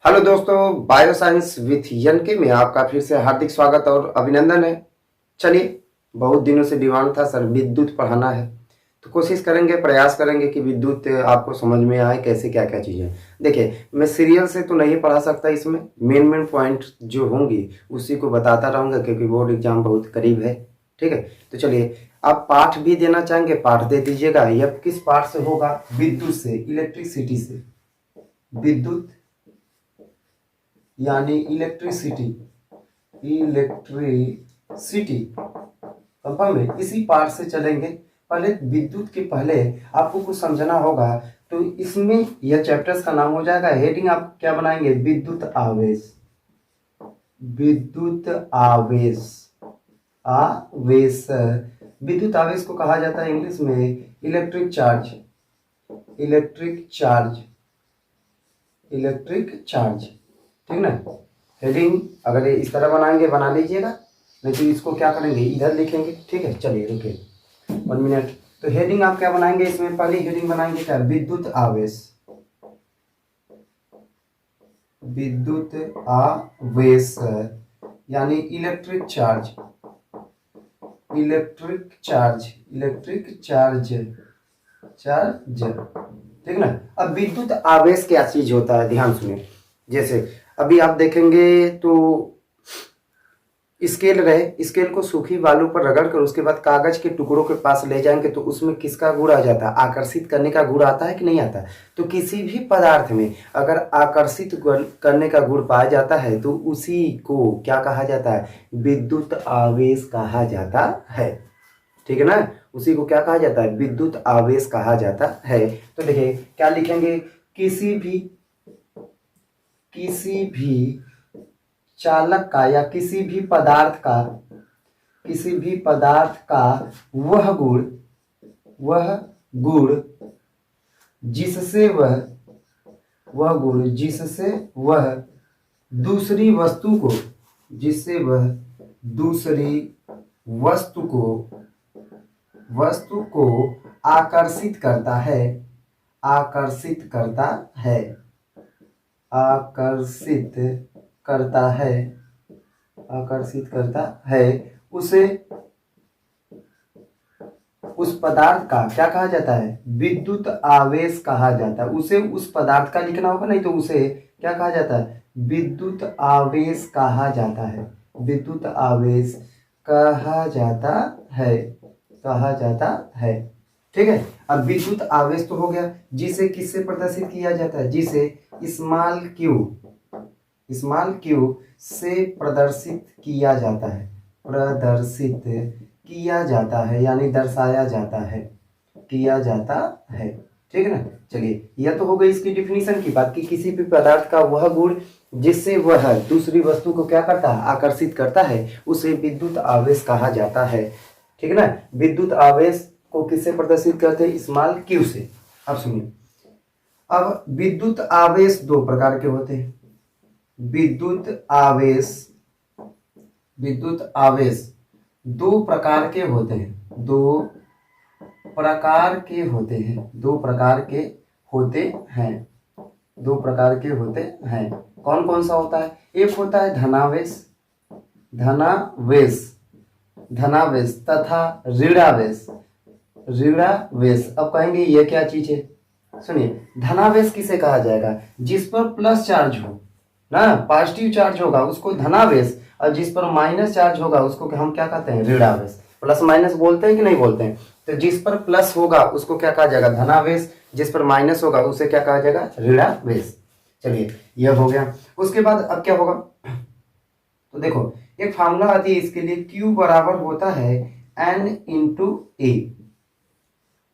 Hello दोस्तों, bio science with यन के में आपका फिर से हार्दिक स्वागत और अभिनंदन है। चलिए, बहुत दिनों से डिमांड था सर विद्युत पढ़ाना है, तो कोशिश करेंगे, प्रयास करेंगे कि विद्युत आपको समझ में आए कैसे क्या क्या चीज़ें। देखिए, मैं सीरियल से तो नहीं पढ़ा सकता, इसमें मेन मेन पॉइंट जो होंगी उसी को बताता रहूँगा क्योंकि बोर्ड एग्जाम बहुत करीब है। ठीक है, तो चलिए, आप पाठ भी देना चाहेंगे पाठ दे दीजिएगा। यह किस पाठ से होगा? विद्युत से, इलेक्ट्रिसिटी से। विद्युत यानी इलेक्ट्रिसिटी, इलेक्ट्रिसिटी कंफर्म है। इसी पार्ट से चलेंगे। पहले विद्युत के पहले आपको कुछ समझना होगा, तो इसमें यह चैप्टर्स का नाम हो जाएगा। हेडिंग आप क्या बनाएंगे? विद्युत आवेश। विद्युत आवेश, आवेश। विद्युत आवेश को कहा जाता है इंग्लिश में electric charge, electric charge, electric charge. ठीक ना? हेडिंग अगर ये इस तरह बनाएंगे बना लीजिएगा, नहीं तो इसको क्या करेंगे इधर लिखेंगे। ठीक है, चलिए रुकिए 1 मिनट। तो हेडिंग आप क्या बनाएंगे? इसमें पहली हेडिंग बनाएंगे क्या? विद्युत आवेश, विद्युत आवेश यानी electric charge, electric charge, electric charge, charge. ठीक ना? अब विद्युत आवेश क्या चीज होता है, ध्यान सुनिए। जैसे अभी आप देखेंगे तो स्केल रहे, स्केल को सूखी बालू पर रगड़ कर उसके बाद कागज के टुकड़ों के पास ले जाएंगे तो उसमें किसका गुण आ जाता है? आकर्षित करने का गुण आता है कि नहीं आता? तो किसी भी पदार्थ में अगर आकर्षित करने का गुण पाया जाता है तो उसी को क्या कहा जाता है? विद्युत आवेश कहा जाता है। ठीक है ना? उसी को क्या कहा जाता है? विद्युत आवेश कहा जाता है। तो देखिए क्या लिखेंगे? किसी भी चालक का या किसी भी पदार्थ का, किसी भी पदार्थ का वह गुण जिससे वह दूसरी वस्तु को, जिससे वह दूसरी वस्तु को आकर्षित करता है, आकर्षित करता है, आकर्षित करता है, आकर्षित करता है, उसे, उस पदार्थ का क्या कहा जाता है? विद्युत आवेश कहा जाता है। उसे उस पदार्थ का लिखना होगा, नहीं तो उसे क्या कहा जाता है? विद्युत आवेश कहा जाता है, विद्युत आवेश कहा जाता है, कहा जाता है। ठीक है, अब विद्युत आवेश तो हो गया। जिसे किससे प्रदर्शित किया जाता है? जिसे स्मॉल क्यू, स्मॉल क्यू से प्रदर्शित किया जाता है, प्रदर्शित किया जाता है यानी दर्शाया जाता है, किया जाता है। ठीक है ना? चलिए, यह तो हो गई इसकी डिफिनीशन की बात कि किसी भी पदार्थ का वह गुण जिससे वह दूसरी वस्तु को क्या करता है? आकर्षित करता है, उसे विद्युत आवेश कहा जाता है। ठीक है ना? विद्युत आवेश को किससे प्रदर्शित करते हैं? स्मॉल क्यू से। अब सुनिए, अब विद्युत आवेश दो प्रकार के होते हैं। विद्युत आवेश, विद्युत आवेश दो प्रकार के होते हैं, दो प्रकार के होते हैं, दो प्रकार के होते हैं, दो प्रकार के होते हैं। कौन कौन सा होता है? एक होता है धनावेश, धनावेश, धनावेश तथा ऋणावेश, ऋणावेश। अब कहेंगे ये क्या चीज है? सुनिए, धनावेश किसे कहा जाएगा? जिस पर प्लस चार्ज हो ना, पॉजिटिव चार्ज होगा उसको धनावेश, और जिस पर माइनस चार्ज होगा उसको हम क्या कहते हैं? ऋणावेश। प्लस माइनस बोलते हैं कि नहीं बोलते हैं? तो जिस पर प्लस होगा उसको क्या कहा जाएगा? धनावेश, जिस पर माइनस होगा उसे क्या कहा जाएगा? ऋणावेश। चलिए, यह हो गया। उसके बाद अब क्या होगा? तो देखो, एक फार्मूला आती है इसके लिए, Q बराबर होता है N इंटू ए।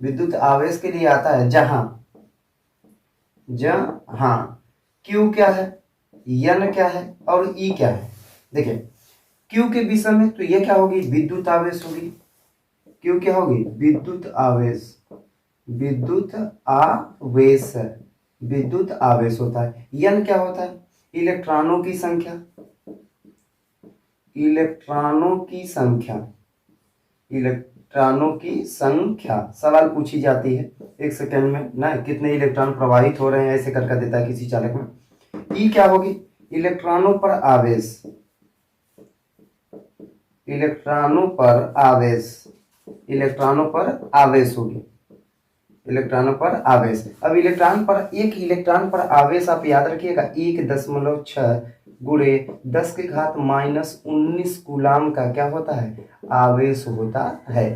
विद्युत आवेश के लिए आता है जहां Q क्या है, N क्या है और E क्या है। देखिए, Q के विषय में तो ये क्या होगी? विद्युत आवेश होगी। Q क्या होगी? विद्युत आवेश, विद्युत आवेश, विद्युत आवेश होता है। N क्या होता है? इलेक्ट्रॉनों की संख्या, इलेक्ट्रॉनों की संख्या, इलेक्ट्रॉनों की संख्या सवाल पूछी जाती है एक सेकंड में ना, कितने इलेक्ट्रॉन प्रवाहित हो रहे हैं ऐसे करके देता है किसी चालक में। ई क्या होगी, इलेक्ट्रॉनों पर आवेश, इलेक्ट्रॉनों पर आवेश, इलेक्ट्रॉनों पर आवेश होगी, इलेक्ट्रॉनों पर आवेश। अब इलेक्ट्रॉन पर, एक इलेक्ट्रॉन पर आवेश आप याद रखिएगा 1.6 गुणे 10 की घात -19 कूलाम का क्या होता है, आवेश होता है।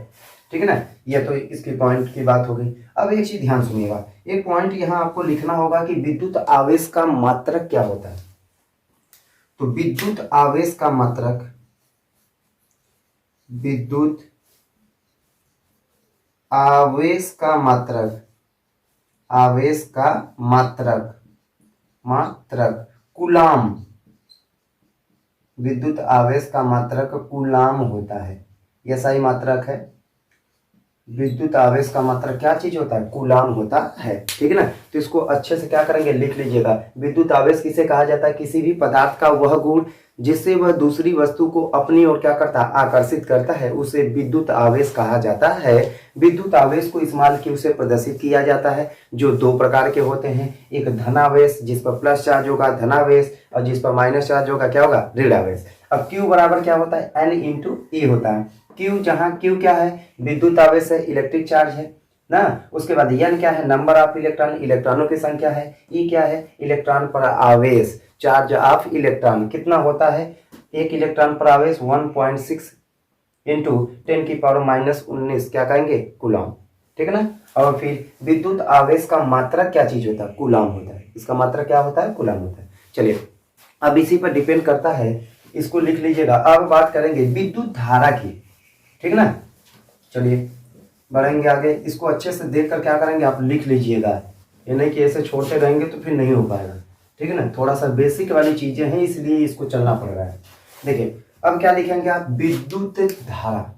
ठीक है ना, ये तो इसकी पॉइंट की बात हो गई। अब एक चीज ध्यान सुनिएगा, एक पॉइंट यहाँ आपको लिखना होगा कि विद्युत आवेश का मात्रक क्या होता है। तो विद्युत आवेश का मात्रक, विद्युत आवेश का मात्रक, आवेश का मात्रक, मात्रक कूलाम, विद्युत आवेश का मात्रक कूलाम होता है। यह सही मात्रक है। विद्युत आवेश का मात्रक क्या चीज होता है, कूलाम होता है। ठीक है ना, तो इसको अच्छे से क्या करेंगे, लिख लीजिएगा। विद्युत आवेश किसे कहा जाता है, किसी भी पदार्थ का वह गुण जिससे वह दूसरी वस्तु को अपनी ओर क्या करता है, आकर्षित करता है, उसे विद्युत आवेश कहा जाता है। विद्युत आवेश को इस्तेमाल किए उसे प्रदर्शित किया जाता है, जो दो प्रकार के होते हैं, एक धनावेश जिस पर प्लस चार्ज होगा धनावेश, और जिस पर माइनस चार्ज होगा क्या होगा, ऋणावेश। अब Q बराबर क्या होता है, N इंटू E होता है। Q, जहां Q क्या है, विद्युत आवेश है, इलेक्ट्रिक चार्ज है ना। उसके बाद N क्या है, नंबर ऑफ इलेक्ट्रॉन, इलेक्ट्रॉनों की संख्या है। E क्या है, इलेक्ट्रॉन पर आवेश, चार्ज ऑफ इलेक्ट्रॉन कितना होता है, एक इलेक्ट्रॉन पर आवेश 1.6 इंटू 10 की पावर -19 क्या कहेंगे, कूलम। ठीक है ना। और फिर विद्युत आवेश का मात्रक क्या चीज होता है, कूलम होता है। इसका मात्रक क्या होता है, कूलम होता है। चलिए, अब इसी पर डिपेंड करता है, इसको लिख लीजिएगा। अब बात करेंगे विद्युत धारा की। ठीक है ना, चलिए बढ़ेंगे आगे। इसको अच्छे से देखकर क्या करेंगे, आप लिख लीजिएगा। ये नहीं कि ऐसे छोड़ते रहेंगे तो फिर नहीं हो पाएगा। ठीक है ना, थोड़ा सा बेसिक वाली चीजें हैं, इसलिए इसको चलना पड़ रहा है। देखिए अब क्या लिखेंगे आप, विद्युत धारा,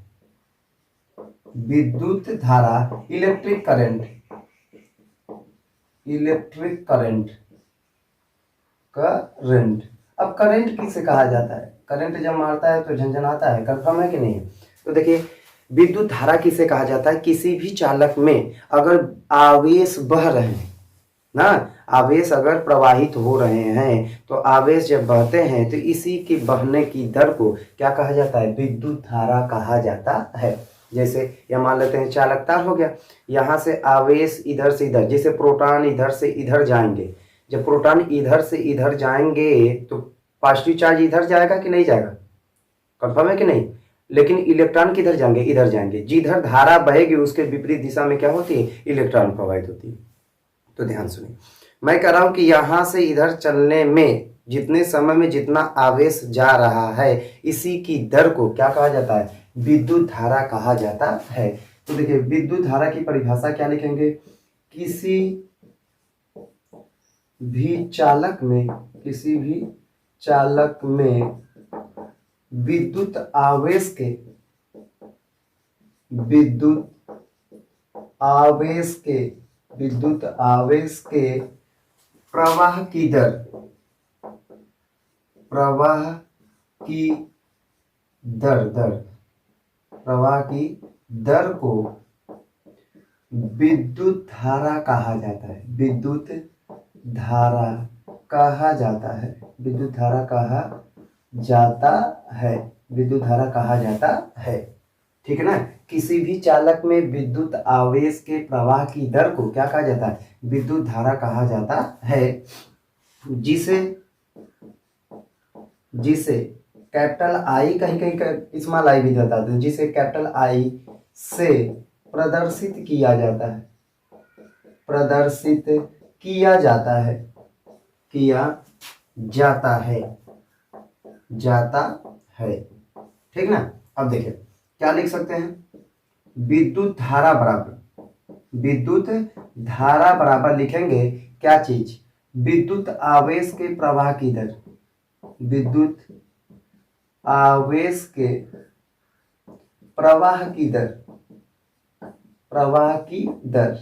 विद्युत धारा, electric current, electric current, current. अब करंट किसे कहा जाता है, करंट जब मारता है तो झंझनाता है, कंफर्म है कि नहीं। तो देखिए विद्युत धारा किसे कहा जाता है, किसी भी चालक में अगर आवेश बह रहे हैं ना, आवेश अगर प्रवाहित हो रहे हैं, तो आवेश जब बहते हैं तो इसी के बहने की दर को क्या कहा जाता है, विद्युत धारा कहा जाता है। जैसे यह मान लेते हैं चालकता हो गया, यहाँ से आवेश इधर से इधर, जैसे प्रोटॉन इधर से इधर जाएंगे, जब प्रोटॉन इधर से इधर जाएंगे तो पॉजिटिव चार्ज इधर जाएगा कि नहीं जाएगा, कंफर्म है कि नहीं। लेकिन इलेक्ट्रॉन किधर जाएंगे, इधर जाएंगे। जिधर धारा बहेगी उसके विपरीत दिशा में क्या होती है, इलेक्ट्रॉन प्रवाहित होती है। तो ध्यान सुनिए, मैं कह रहा हूं कि यहां से इधर चलने में जितने समय में जितना आवेश जा रहा है, इसी की दर को क्या कहा जाता है, विद्युत धारा कहा जाता है। तो देखिए विद्युत धारा की परिभाषा क्या लिखेंगे, किसी भी चालक में, किसी भी चालक में विद्युत आवेश के, विद्युत आवेश के, विद्युत आवेश के प्रवाह की दर, प्रवाह की दर, प्रवाह की दर को विद्युत धारा कहा जाता है, विद्युत धारा कहा जाता है, विद्युत धारा कहा जाता है, विद्युत धारा कहा जाता है। ठीक है ना, किसी भी चालक में विद्युत आवेश के प्रवाह की दर को क्या कहा जाता है, विद्युत धारा कहा जाता है। जिसे जिसे कैपिटल आई, कहीं कहीं स्मॉल आई भी बताते हैं, जिसे कैपिटल आई से प्रदर्शित किया जाता है, प्रदर्शित किया जाता है, किया जाता है, जाता है। ठीक ना। अब देखिए क्या लिख सकते हैं, विद्युत धारा बराबर, विद्युत धारा बराबर लिखेंगे क्या चीज, विद्युत आवेश के प्रवाह की दर, विद्युत आवेश के प्रवाह की दर, प्रवाह की दर,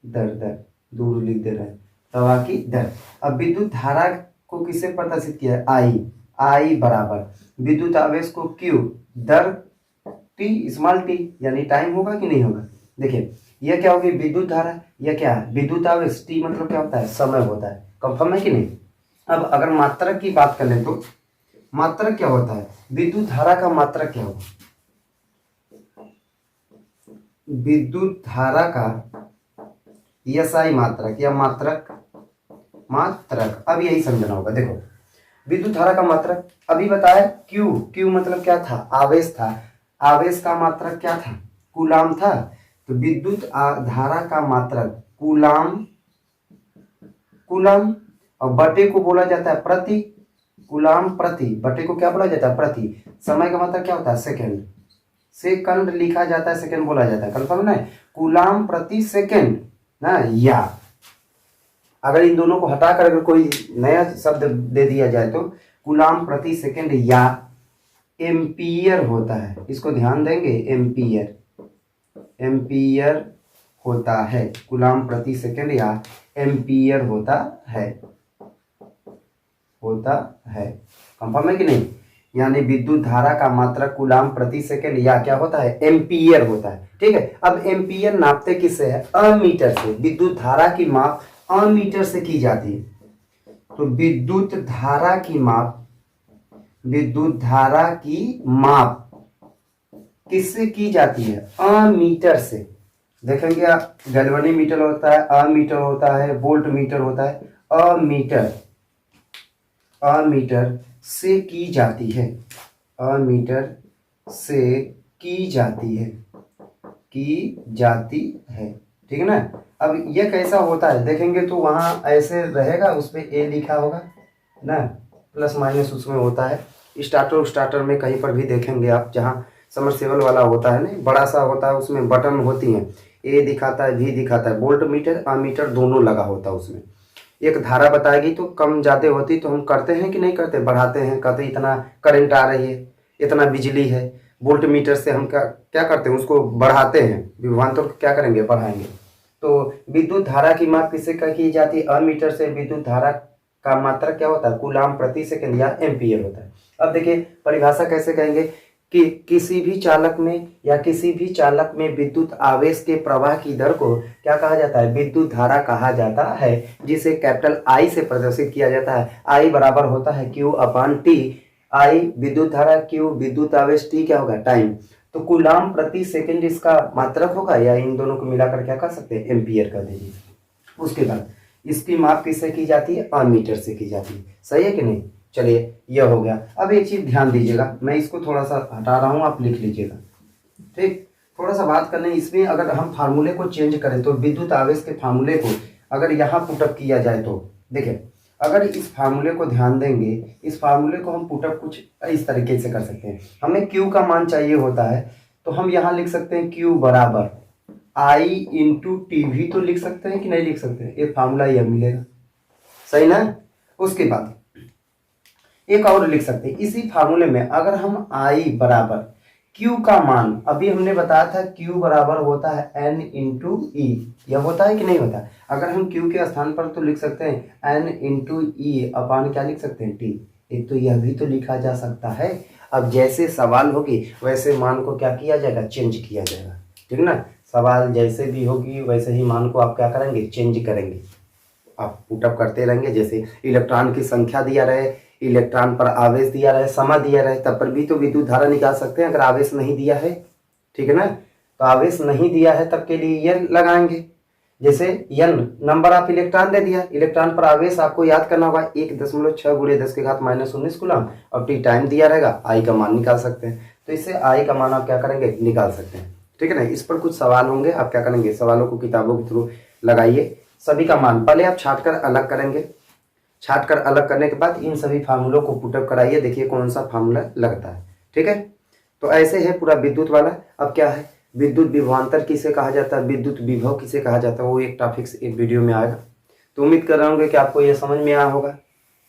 दर दूर लिख दे रहे हैं, प्रवाह की दर। अब विद्युत धारा को किससे प्रदर्शित किया है, आई बराबर विद्युत आवेश को Q दर T स्मॉल t, यानी टाइम होगा कि नहीं होगा। देखिए यह क्या होगी, विद्युत धारा, यह क्या है, विद्युत आवेश, T मतलब क्या होता है, समय होता है, कंफर्म है कि नहीं। अब अगर मात्रक की बात करें तो मात्रक क्या होता है, विद्युत धारा का मात्रक क्या होगा, विद्युत धारा का एसआई मात्रक या मात्रक अब यही समझना होगा। देखो विद्युत धारा का मात्रक अभी बताया, क्यू मतलब क्या था, आवेश था। आवेश का मात्रक क्या था, कूलाम था। तो विद्युत धारा का मात्रक कूलाम और बटे को बोला जाता है प्रति, कूलाम प्रति, बटे को क्या बोला जाता है, प्रति। समय का मतलब क्या होता है, सेकंड, सेकंड लिखा जाता है, सेकंड बोला जाता है, कंफर्म ना, कूलाम प्रति सेकंड ना। या अगर इन दोनों को हटाकर अगर कोई नया शब्द दे दिया जाए तो कूलाम प्रति सेकंड या एम्पियर होता है। इसको ध्यान देंगे, एम्पियर होता है, कूलाम प्रति सेकंड या एम्पियर होता है कंफर्म है कि नहीं। यानी विद्युत धारा का मात्रक कूलाम प्रति सेकंड या क्या होता है, एम्पियर होता है। ठीक है, अब एम्पियर नापते किससे है, अमीटर से। विद्युत धारा की माप अमीटर से की जाती है। तो विद्युत धारा की माप किससे की जाती है, अमीटर से। देखेंगे आप, गैल्वेनी मीटर होता है, अमीटर होता है, वोल्ट मीटर होता है। अमीटर से की जाती है, अमीटर से की जाती है। ठीक है ना। अब ये कैसा होता है देखेंगे तो वहाँ ऐसे रहेगा, उस पर ए लिखा होगा ना, प्लस माइनस उसमें होता है। स्टार्टर में कहीं पर भी देखेंगे आप, जहाँ समरसेबल वाला होता है ना, बड़ा सा होता है, उसमें बटन होती हैं, ए दिखाता है, भी दिखाता है। वोल्ट मीटर अमीटर दोनों लगा होता है उसमें। एक धारा बताएगी तो कम ज़्यादा होती तो हम करते हैं कि नहीं करते, बढ़ाते हैं, कहते इतना करंट आ रही है, इतना बिजली है। वोल्ट मीटर से हम क्या करते हैं, उसको बढ़ाते हैं, विभवांतर को क्या करेंगे, बढ़ाएंगे। तो विद्युत धारा की माप किससे की जाती है, अमीटर से। विद्युत धारा का मात्रक क्या होता है, कूलाम प्रति सेकंड या एम्पियर होता है। अब देखिए परिभाषा कैसे कहेंगे कि किसी भी चालक में विद्युत आवेश के प्रवाह की दर को क्या कहा जाता है, विद्युत धारा कहा जाता है, जिसे कैपिटल आई से प्रदर्शित किया जाता है। आई बराबर होता है क्यू अपॉन टी। आई विद्युत धारा, क्यू विद्युत आवेश, टी क्या होगा, टाइम। तो कूलाम प्रति सेकंड इसका मात्रक होगा, या इन दोनों को मिलाकर क्या कर सकते हैं, एम्पियर कर दीजिए। उसके बाद इसकी माप किससे की जाती है, अमीटर से की जाती है। सही है कि नहीं। चलिए यह हो गया। अब एक चीज ध्यान दीजिएगा, मैं इसको थोड़ा सा हटा रहा हूं, आप लिख लीजिएगा। ठीक, थोड़ा सा बात करने इसमें, अगर हम फार्मूले को चेंज करें तो विद्युत आवेश के फार्मूले को अगर यहाँ पुटअप किया जाए तो देखिए, अगर इस फार्मूले को ध्यान देंगे, इस फार्मूले को हम पुटअप कुछ इस तरीके से कर सकते हैं। हमें क्यू का मान चाहिए होता है तो हम यहाँ लिख सकते हैं क्यू बराबर आई इंटू टी भी तो लिख सकते हैं कि नहीं लिख सकते हैं, एक फार्मूला यह मिलेगा। सही ना। उसके बाद एक और लिख सकते हैं इसी फार्मूले में, अगर हम आई बराबर Q का मान, अभी हमने बताया था Q बराबर होता है N इंटू ई, यह होता है कि नहीं होता। अगर हम Q के स्थान पर तो लिख सकते हैं N इंटू ई अपान क्या लिख सकते हैं, T। एक तो यह भी तो लिखा जा सकता है। अब जैसे सवाल होगी वैसे मान को क्या किया जाएगा, चेंज किया जाएगा। ठीक ना, सवाल जैसे भी होगी वैसे ही मान को आप क्या करेंगे, चेंज करेंगे। आप पुटअप करते रहेंगे, जैसे इलेक्ट्रॉन की संख्या दिया रहे, इलेक्ट्रॉन पर आवेश दिया रहे, समय दिया रहे, तब पर भी तो विद्युत धारा निकाल सकते हैं। अगर आवेश नहीं दिया है, ठीक है ना, तो आवेश नहीं दिया है तब के लिए ये लगाएंगे। जैसे n नंबर ऑफ इलेक्ट्रॉन दे दिया, इलेक्ट्रॉन पर आवेश आपको याद करना होगा 1.6 × 10⁻⁻19 कूलम, और टी टाइम दिया रहेगा, आई का मान निकाल सकते हैं। तो इससे आई का मान आप क्या करेंगे, निकाल सकते हैं। ठीक है ना। इस पर कुछ सवाल होंगे, आप क्या करेंगे, सवालों को किताबों के थ्रू लगाइए। सभी का मान पहले आप छाट कर अलग करेंगे, छाट कर अलग करने के बाद इन सभी फार्मूलों को पुटअप कराइए, देखिए कौन सा फार्मूला लगता है। ठीक है, तो ऐसे है पूरा विद्युत वाला। अब क्या है, विद्युत विभवांतर किसे कहा जाता है, विद्युत विभव किसे कहा जाता है, वो एक टॉपिक एक वीडियो में आएगा। तो उम्मीद कर रहा हूँ कि आपको ये समझ में आया होगा।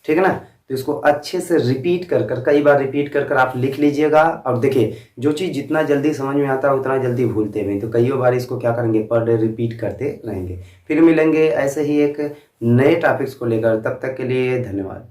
ठीक है ना। तो इसको अच्छे से रिपीट कर कई बार रिपीट कर आप लिख लीजिएगा। और देखिए जो चीज़ जितना जल्दी समझ में आता है उतना जल्दी भूलते भी, तो कई बार इसको क्या करेंगे, पर डे रिपीट करते रहेंगे। फिर मिलेंगे ऐसे ही एक नए टॉपिक्स को लेकर, तब तक के लिए धन्यवाद।